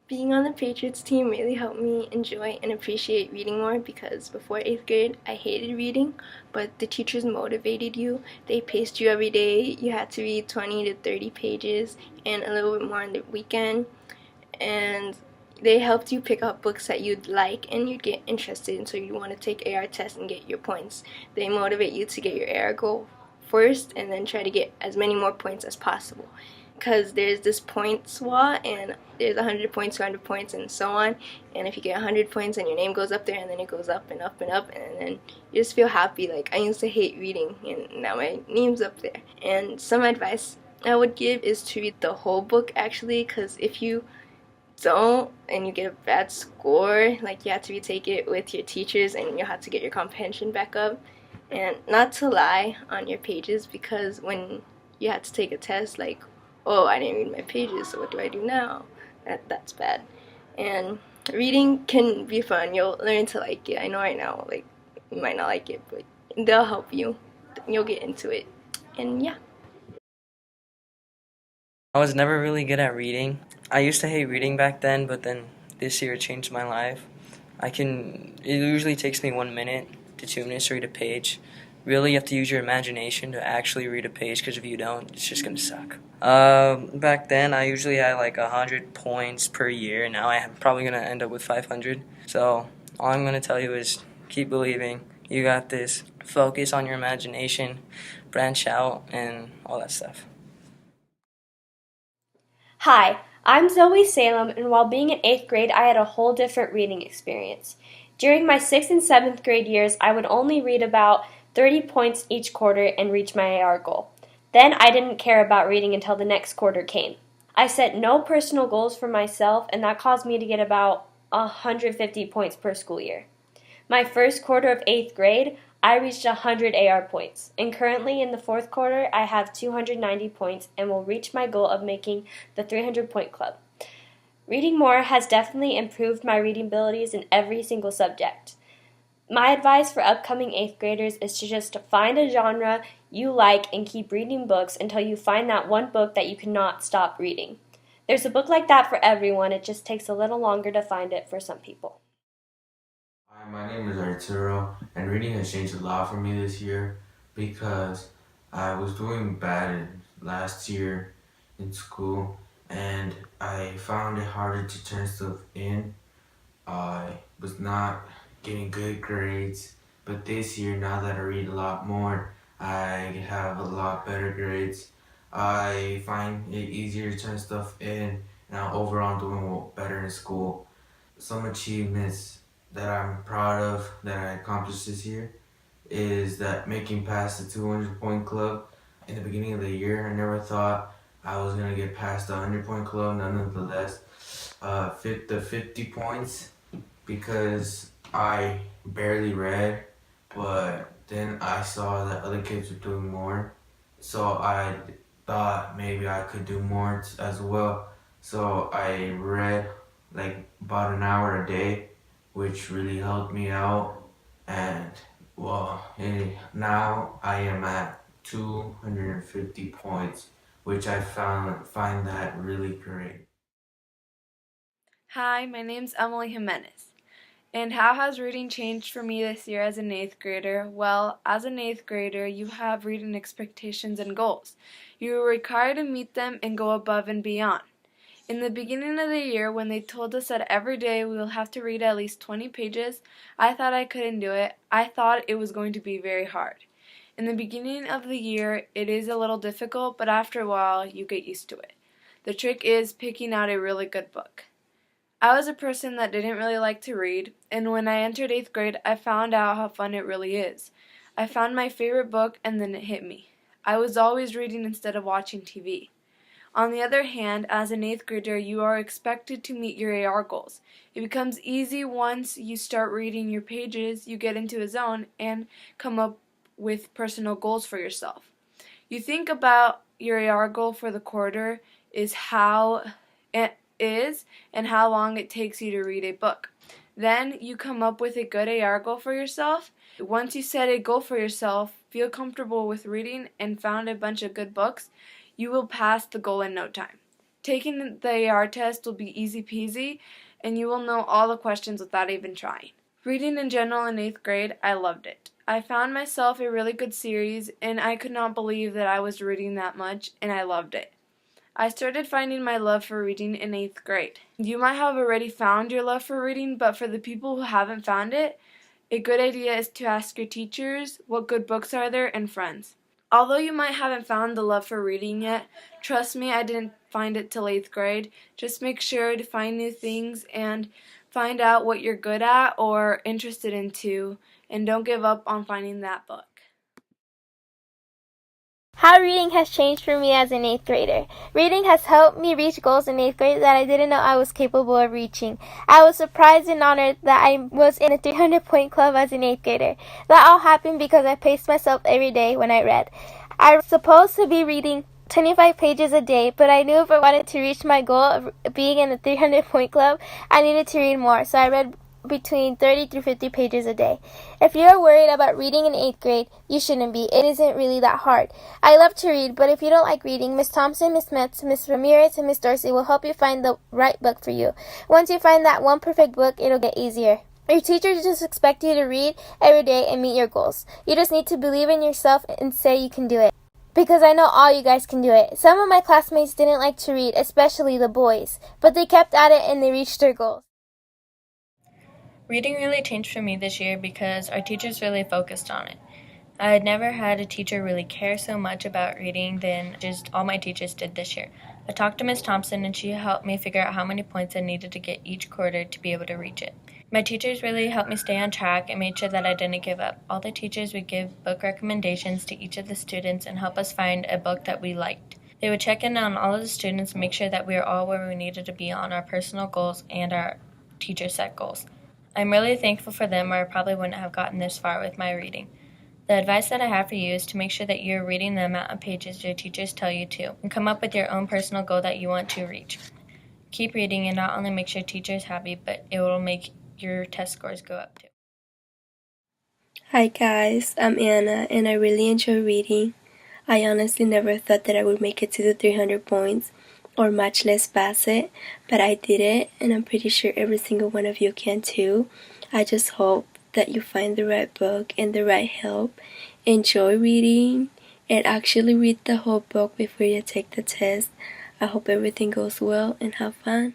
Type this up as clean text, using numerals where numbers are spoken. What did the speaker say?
Being on the Patriots team really helped me enjoy and appreciate reading more because before 8th grade I hated reading, but the teachers motivated you. They paced you every day. You had to read 20 to 30 pages and a little bit more on the weekend. And they helped you pick up books that you'd like and you'd get interested in, so you want to take AR tests and get your points. They motivate you to get your AR goal first and then try to get as many more points as possible, because there's this points wall and there's 100 points, 200 points, and so on. And if you get 100 points, and your name goes up there, and then it goes up and up and up, and then you just feel happy. Like, I used to hate reading, and now my name's up there. And some advice I would give is to read the whole book, actually, because if you don't and you get a bad score, like, you have to retake it with your teachers and you have to get your comprehension back up. And not to lie on your pages, because when you have to take a test, like, oh, I didn't read my pages, so what do I do now? That's bad. And reading can be fun. You'll learn to like it. I know right now, like, you might not like it, but they'll help you. You'll get into it. And yeah. I was never really good at reading. I used to hate reading back then, but then this year it changed my life. It usually takes me 1 minute to 2 minutes to read a page. Really, you have to use your imagination to actually read a page, because if you don't, it's just going to suck. Back then, I usually had like 100 points per year. Now I'm probably going to end up with 500. So all I'm going to tell you is keep believing. You got this. Focus on your imagination, branch out, and all that stuff. Hi, I'm Zoe Salem, and while being in 8th grade, I had a whole different reading experience. During my 6th and 7th grade years, I would only read about 30 points each quarter and reach my AR goal. Then I didn't care about reading until the next quarter came. I set no personal goals for myself, and that caused me to get about 150 points per school year. My first quarter of 8th grade, I reached 100 AR points, and currently in the fourth quarter, I have 290 points and will reach my goal of making the 300-point club. Reading more has definitely improved my reading abilities in every single subject. My advice for upcoming 8th graders is to just find a genre you like and keep reading books until you find that one book that you cannot stop reading. There's a book like that for everyone, it just takes a little longer to find it for some people. Hi, my name is Arturo, and reading has changed a lot for me this year because I was doing bad last year in school, and I found it harder to turn stuff in. I was not getting good grades, but this year, now that I read a lot more, I have a lot better grades. I find it easier to turn stuff in, and overall I'm doing better in school. Some achievements that I'm proud of that I accomplished this year is that making past the 200-point club. In the beginning of the year, I never thought I was going to get past the 100-point club. Nonetheless, the 50 points, because I barely read, but then I saw that other kids were doing more, so I thought maybe I could do more as well. So I read like about an hour a day, which really helped me out. And well, now I am at 250 points, which I find that really great. Hi, my name's Emily Jimenez. And how has reading changed for me this year as an 8th grader? Well, as an 8th grader, you have reading expectations and goals. You are required to meet them and go above and beyond. In the beginning of the year, when they told us that every day we will have to read at least 20 pages, I thought I couldn't do it. I thought it was going to be very hard. In the beginning of the year, it is a little difficult, but after a while, you get used to it. The trick is picking out a really good book. I was a person that didn't really like to read, and when I entered 8th grade, I found out how fun it really is. I found my favorite book, and then it hit me. I was always reading instead of watching TV. On the other hand, as an 8th grader, you are expected to meet your AR goals. It becomes easy once you start reading your pages, you get into a zone, and come up with personal goals for yourself. You think about your AR goal for the quarter is and how long it takes you to read a book. Then you come up with a good AR goal for yourself. Once you set a goal for yourself, feel comfortable with reading, and found a bunch of good books, you will pass the goal in no time. Taking the AR test will be easy peasy, and you will know all the questions without even trying. Reading in general in 8th grade, I loved it. I found myself a really good series, and I could not believe that I was reading that much, and I loved it. I started finding my love for reading in 8th grade. You might have already found your love for reading, but for the people who haven't found it, a good idea is to ask your teachers what good books are there and friends. Although you might haven't found the love for reading yet, trust me, I didn't find it till 8th grade. Just make sure to find new things and find out what you're good at or interested in too, and don't give up on finding that book. How reading has changed for me as an 8th grader. Reading has helped me reach goals in 8th grade that I didn't know I was capable of reaching. I was surprised and honored that I was in a 300-point club as an 8th grader. That all happened because I paced myself every day when I read. I was supposed to be reading 25 pages a day, but I knew if I wanted to reach my goal of being in the 300-point club, I needed to read more, so I read between 30 through 50 pages a day. If you're worried about reading in 8th grade, you shouldn't be. It isn't really that hard. I love to read, but if you don't like reading, Miss Thompson, Miss Metz, Miss Ramirez, and Miss Dorsey will help you find the right book for you. Once you find that one perfect book, it'll get easier. Your teachers just expect you to read every day and meet your goals. You just need to believe in yourself and say you can do it. Because I know all you guys can do it. Some of my classmates didn't like to read, especially the boys, but they kept at it and they reached their goals. Reading really changed for me this year because our teachers really focused on it. I had never had a teacher really care so much about reading than just all my teachers did this year. I talked to Miss Thompson and she helped me figure out how many points I needed to get each quarter to be able to reach it. My teachers really helped me stay on track and made sure that I didn't give up. All the teachers would give book recommendations to each of the students and help us find a book that we liked. They would check in on all of the students and make sure that we were all where we needed to be on our personal goals and our teacher set goals. I'm really thankful for them, or I probably wouldn't have gotten this far with my reading. The advice that I have for you is to make sure that you're reading the amount of pages your teachers tell you to, and come up with your own personal goal that you want to reach. Keep reading and not only makes your teachers happy, but it will make your test scores go up too. Hi guys, I'm Anna and I really enjoy reading. I honestly never thought that I would make it to the 300 points or much less pass it, but I did it and I'm pretty sure every single one of you can too. I just hope that you find the right book and the right help. Enjoy reading and actually read the whole book before you take the test. I hope everything goes well and have fun.